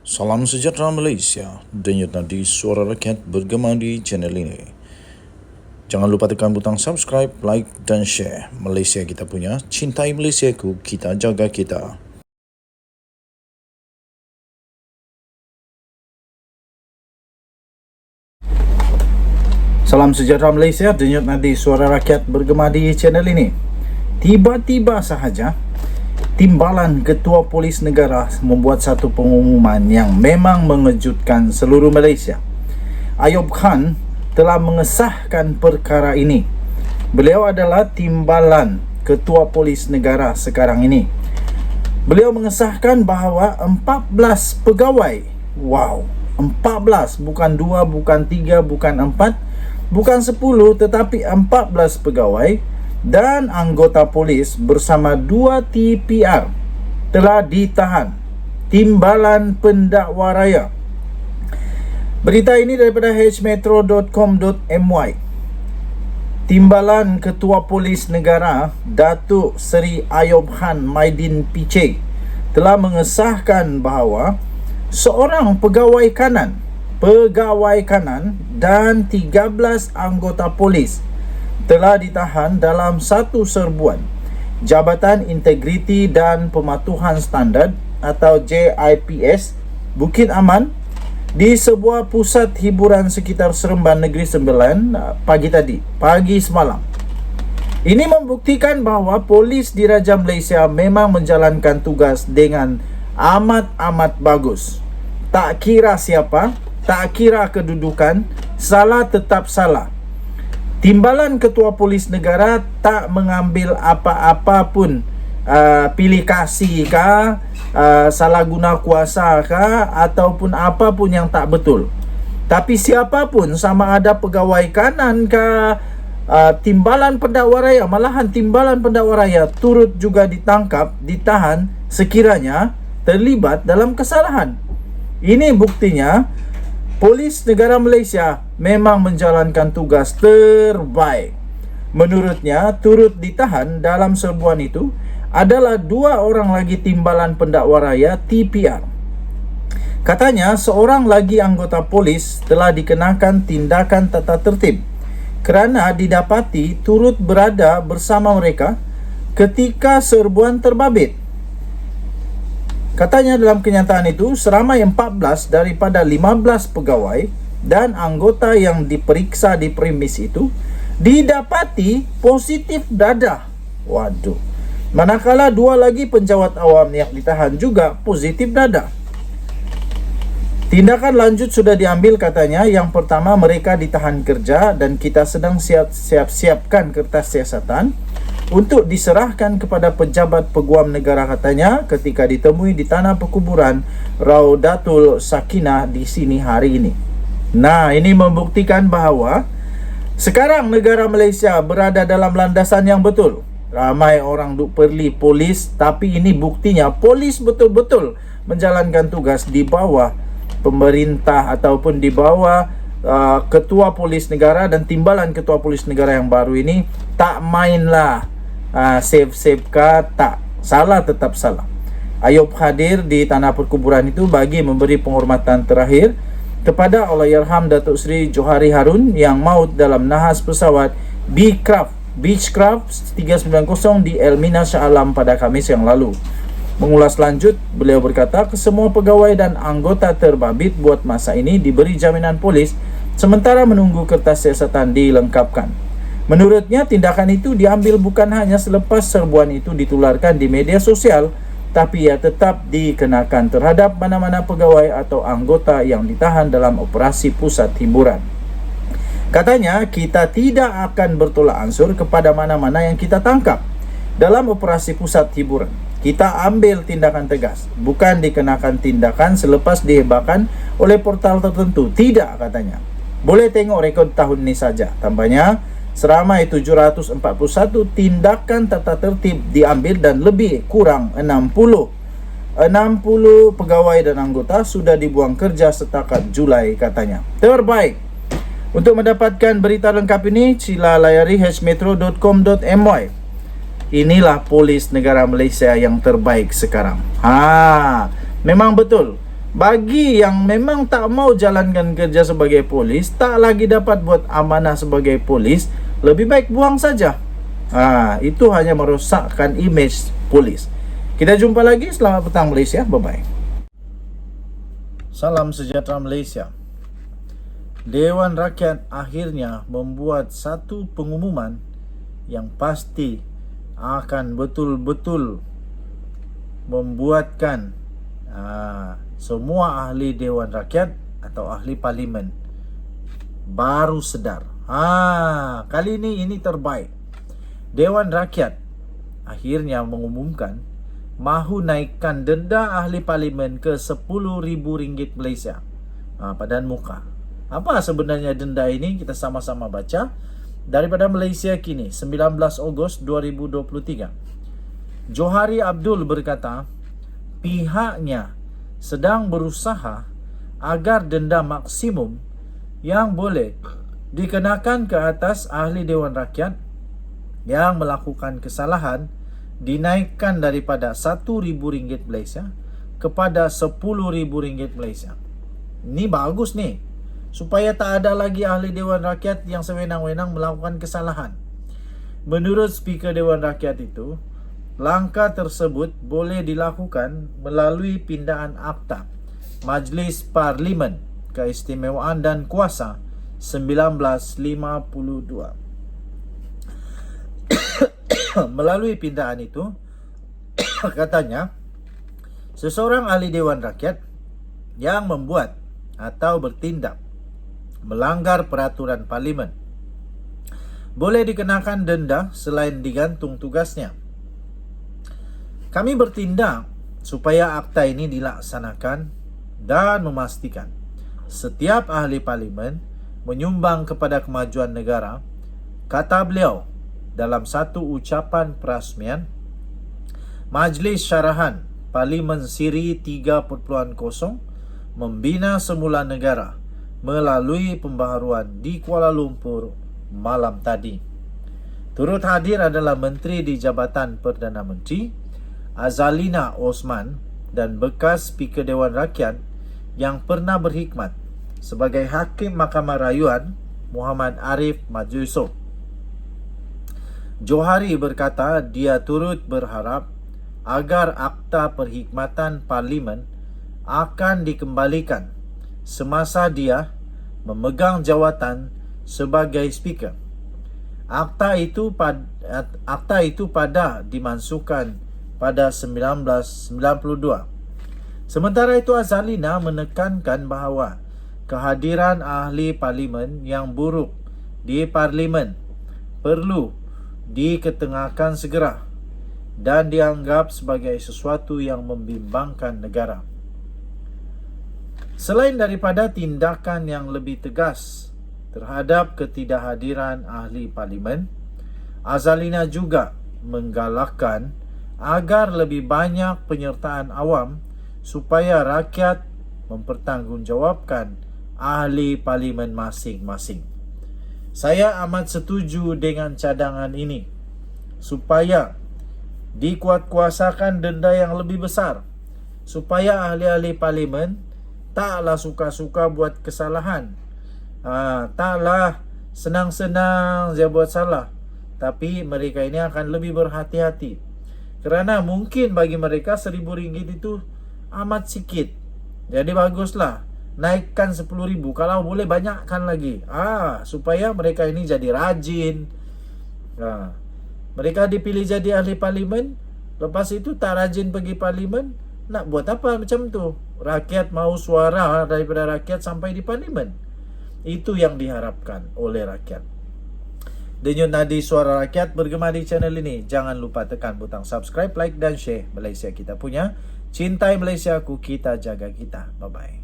Salam sejahtera Malaysia, denyut nadi suara rakyat bergema di channel ini. Jangan lupa tekan butang subscribe, like dan share. Malaysia kita punya, cintai Malaysiaku, kita jaga kita. Salam sejahtera Malaysia, denyut nadi suara rakyat bergema di channel ini. Tiba-tiba sahaja Timbalan Ketua Polis Negara membuat satu pengumuman yang memang mengejutkan seluruh Malaysia. Ayub Khan telah mengesahkan perkara ini. Beliau adalah Timbalan Ketua Polis Negara sekarang ini. Beliau mengesahkan bahawa 14 pegawai, 14, bukan 2, bukan 3, bukan 4, bukan 10, tetapi 14 pegawai dan anggota polis bersama 2 TPR telah ditahan. Timbalan Pendakwa Raya. Berita ini daripada hmetro.com.my. Timbalan Ketua Polis Negara Datuk Seri Ayub Khan Maidin Piche telah mengesahkan bahawa seorang pegawai kanan dan 13 anggota polis telah ditahan dalam satu serbuan Jabatan Integriti dan Pematuhan Standard atau JIPS Bukit Aman di sebuah pusat hiburan sekitar Seremban Negeri Sembilan pagi semalam. Ini membuktikan bahawa polis Diraja Malaysia memang menjalankan tugas dengan amat bagus. Tak kira siapa, tak kira kedudukan, salah tetap salah. Timbalan Ketua Polis Negara tak mengambil apa-apa pun, pilih kasih kah, salah guna kuasa kah, ataupun apa pun yang tak betul. Tapi siapapun, sama ada pegawai kanan kah, Timbalan Pendakwa Raya, malahan Timbalan Pendakwa Raya turut juga ditangkap, ditahan sekiranya terlibat dalam kesalahan. Ini buktinya Polis Negara Malaysia memang menjalankan tugas terbaik. Menurutnya, turut ditahan dalam serbuan itu adalah 2 orang lagi Timbalan Pendakwa Raya TPR. Katanya, seorang lagi anggota polis telah dikenakan tindakan tata tertib kerana didapati turut berada bersama mereka ketika serbuan terbabit. Katanya dalam kenyataan itu, seramai 14 daripada 15 pegawai dan anggota yang diperiksa di premis itu didapati positif dadah. Waduh. Manakala 2 lagi penjawat awam yang ditahan juga positif dadah. Tindakan lanjut sudah diambil katanya. Yang pertama, mereka ditahan kerja dan kita sedang siapkan kertas siasatan untuk diserahkan kepada pejabat peguam negara katanya ketika ditemui di tanah perkuburan Raudatul Sakinah di sini hari ini. Nah, ini membuktikan bahawa sekarang negara Malaysia berada dalam landasan yang betul. Ramai orang duk perli polis, tapi ini buktinya polis betul-betul menjalankan tugas di bawah pemerintah ataupun di bawah Ketua Polis Negara dan Timbalan Ketua Polis Negara yang baru ini. Tak mainlah save kah, tak, salah tetap salah. Ayub hadir di tanah perkuburan itu bagi memberi penghormatan terakhir kepada Allahyarham Datuk Seri Johari Harun yang maut dalam nahas pesawat Beechcraft 390 di Elmina Shah Alam pada Khamis yang lalu. Mengulas lanjut, beliau berkata, kesemua pegawai dan anggota terbabit buat masa ini diberi jaminan polis sementara menunggu kertas siasatan dilengkapkan. Menurutnya, tindakan itu diambil bukan hanya selepas serbuan itu ditularkan di media sosial, tapi ia tetap dikenakan terhadap mana-mana pegawai atau anggota yang ditahan dalam operasi pusat hiburan. Katanya, kita tidak akan bertolak ansur kepada mana-mana yang kita tangkap dalam operasi pusat hiburan. Kita ambil tindakan tegas, bukan dikenakan tindakan selepas dihebahkan oleh portal tertentu. Tidak, katanya. Boleh tengok rekod tahun ini saja. Tambahnya, seramai 741 tindakan tata tertib diambil dan lebih kurang 60 pegawai dan anggota sudah dibuang kerja setakat Julai, katanya. Terbaik. Untuk mendapatkan berita lengkap ini, sila layari hmetro.com.my. Inilah polis negara Malaysia yang terbaik sekarang. Memang betul. Bagi yang memang tak mau jalankan kerja sebagai polis, tak lagi dapat buat amanah sebagai polis, lebih baik buang saja. Itu hanya merosakkan image polis. Kita jumpa lagi. Selamat petang Malaysia. Bye-bye. Salam sejahtera Malaysia. Dewan Rakyat akhirnya membuat satu pengumuman yang pasti akan betul-betul membuatkan semua ahli Dewan Rakyat atau ahli parlimen baru sedar. Kali ini terbaik. Dewan Rakyat akhirnya mengumumkan mahu naikkan denda ahli parlimen ke RM10,000 Malaysia padan muka. Apa sebenarnya denda ini? Kita sama-sama baca daripada Malaysia Kini 19 Ogos 2023. Johari Abdul berkata, pihaknya sedang berusaha agar denda maksimum yang boleh dikenakan ke atas ahli Dewan Rakyat yang melakukan kesalahan dinaikkan daripada RM1,000 Malaysia kepada RM10,000 Malaysia. Ini bagus nih, supaya tak ada lagi ahli Dewan Rakyat yang sewenang-wenang melakukan kesalahan. Menurut Speaker Dewan Rakyat itu, langkah tersebut boleh dilakukan melalui pindaan Akta Majlis Parlimen Keistimewaan dan Kuasa 1952. Melalui pindaan itu, katanya, seseorang ahli Dewan Rakyat yang membuat atau bertindak melanggar peraturan parlimen boleh dikenakan denda selain digantung tugasnya. Kami bertindak supaya akta ini dilaksanakan dan memastikan setiap ahli parlimen menyumbang kepada kemajuan negara, kata beliau dalam satu ucapan perasmian Majlis Syarahan Parlimen Siri 3.0 membina semula negara melalui pembaharuan di Kuala Lumpur malam tadi. Turut hadir adalah Menteri di Jabatan Perdana Menteri Azalina Osman dan bekas Speaker Dewan Rakyat yang pernah berkhidmat sebagai Hakim Mahkamah Rayuan Muhammad Arif Mat Yusof. Johari berkata dia turut berharap agar akta perkhidmatan parlimen akan dikembalikan semasa dia memegang jawatan sebagai speaker. Akta itu pada dimansuhkan pada 1992. Sementara itu, Azalina menekankan bahawa kehadiran ahli parlimen yang buruk di parlimen perlu diketengahkan segera dan dianggap sebagai sesuatu yang membimbangkan negara. Selain daripada tindakan yang lebih tegas terhadap ketidakhadiran ahli parlimen, Azalina juga menggalakkan agar lebih banyak penyertaan awam supaya rakyat mempertanggungjawabkan ahli parlimen masing-masing. Saya amat setuju dengan cadangan ini supaya dikuatkuasakan denda yang lebih besar supaya ahli-ahli parlimen taklah suka-suka buat kesalahan. Taklah senang-senang dia buat salah, tapi mereka ini akan lebih berhati-hati. Kerana mungkin bagi mereka RM1,000 itu amat sikit. Jadi baguslah naikkan RM10,000. Kalau boleh banyakkan lagi. Supaya mereka ini jadi rajin. Mereka dipilih jadi ahli parlimen, lepas itu tak rajin pergi parlimen. Nak buat apa macam tu? Rakyat mahu suara daripada rakyat sampai di parlimen. Itu yang diharapkan oleh rakyat. Denyut nadi suara rakyat bergema di channel ini. Jangan lupa tekan butang subscribe, like dan share. Malaysia kita punya. Cintai Malaysiaku, kita jaga kita. Bye-bye.